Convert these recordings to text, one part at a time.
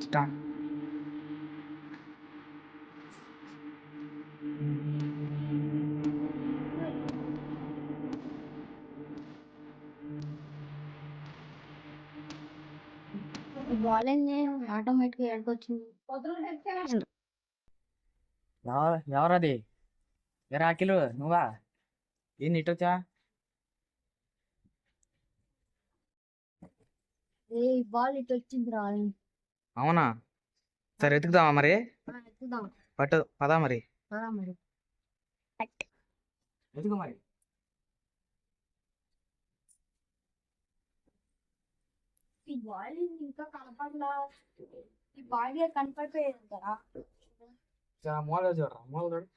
Start. బాలేంది automatic గా ఎడకొచ్చింది. ఎవరది? ఎరా అఖిలు, నువ్వా? ఏంది ఇటొచ్చా? ఏ బాల్ ఇటు వచ్చింది రా. అవునా? సరే ఎతుకుదామా మరి? ఎక్కుదాం పట్టు పదా మరి. మరి ఎతుకు మరి. ఈ బాల్ ఇంకా కనపడలా. ఈ బాల్ కనపడిపోయేది కదా. మూల చూడరా, మూల చూడు.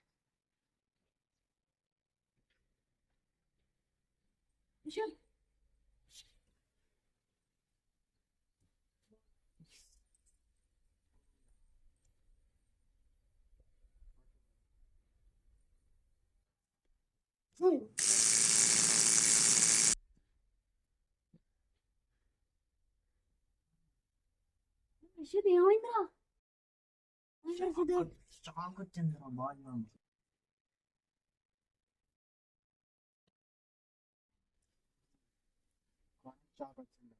ఏమైందా? షాక్ వచ్చింది బాల్. షాక్ వచ్చింది.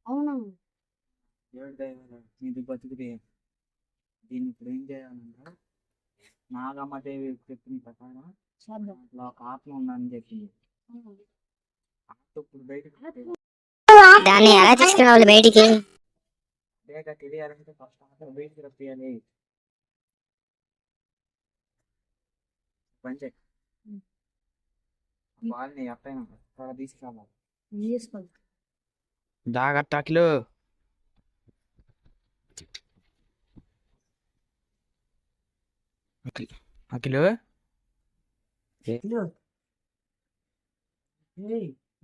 అవునా? ఇది బతుకుదే. దీన్ని ఇప్పుడు ఏం చేయాలంటే, నాగమ్మదేవి చెప్పిన ప్రకారం అట్లా ఒక ఆత్మ ఉందని చెప్పింది. ఆత్మ ఇప్పుడు బయటకు దాన్ని ఎలా తీసుకురావాలి బయటికి? తెలియాలంటే ఫస్ట్ ఆత్మ బయటికి రప్పియాలి. పంచే బాల్ని ఎట్టయినా అక్కడ తీసుకురావాలి. జాగ్రత్త అఖిలు. అఖిలు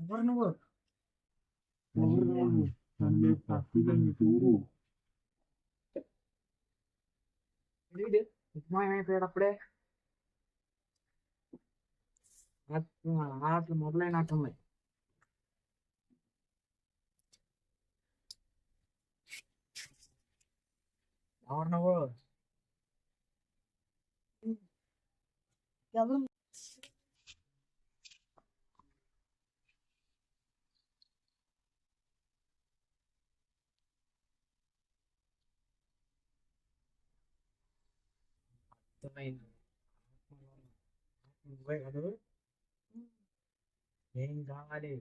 ఎవరు నువ్వు? మాయమైపోయాడు అప్పుడే. ఆటలు మొదలైనట్టుంది. ఎవరు నువ్వు? ఎవరు? నువ్వే కదా? ఏం కావాలి?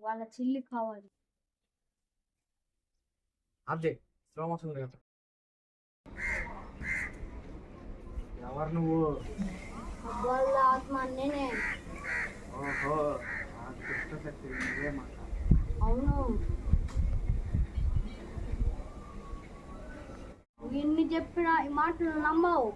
వాళ్ళ చెల్లి కావాలి. అదే స్లో మోషన్ కదా. ఎవరు నువ్వు? వాళ్ళ ఆత్మ నేనే. ఓహో, ఆ దుష్టశక్తి నువ్వే మాట. అవును. ఎన్ని చెప్పినా ఈ మాటలు నమ్మవు.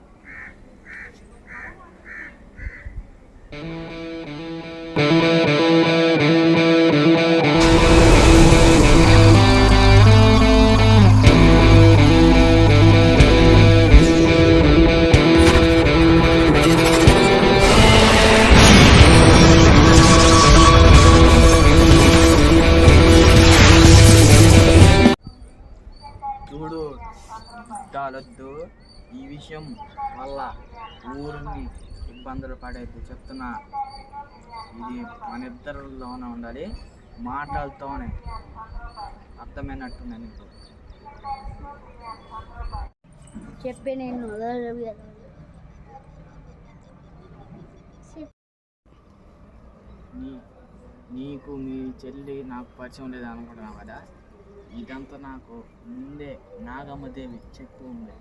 చూడు చుట్టాలొద్దు, ఈ విషయం వల్ల ఊరిని ఇబ్బందులు పడేది చెప్తున్నా. ఇది మన ఇద్దరిలోనే ఉండాలి, మాటలతోనే. అర్థమైనట్టుంది నీకు? చెప్పే నేను నీకు మీ చెల్లి నాకు పరిచయం లేదు అనుకుంటున్నావు కదా. ఇదంతా నాకు ముందే నాగమ్మదేవి చెప్పి ఉంది.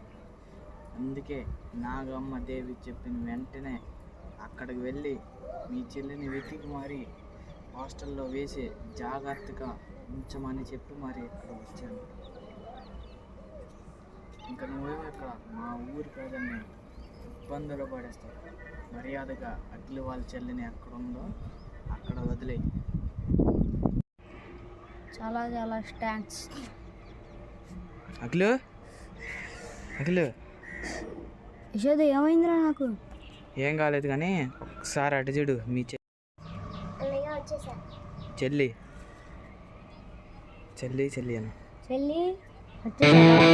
అందుకే నాగమ్మదేవి చెప్పిన వెంటనే అక్కడికి వెళ్ళి మీ చెల్లిని వెతికి మరి హాస్టల్లో వేసి జాగ్రత్తగా ఉంచమని చెప్పి మరి ఇక్కడ వచ్చాను. ఇంకా నువ్వేమో ఇక్కడ మా ఊరి ప్రజల్ని ఇబ్బందులు పడేస్తావు. మర్యాదగా అఖిలు వాళ్ళ చెల్లిని ఎక్కడ ఉందో అక్కడ వదిలే. చాలా చాలా థ్యాంక్స్. అఖిలు అఖిలు యశోద ఏమైందిరా? నాకు ఏం కాలేదు కానీ ఒకసారి అటు చూడు. మీ చెల్లి చెల్లి చెల్లి అన్న చెల్లి వచ్చేసావా?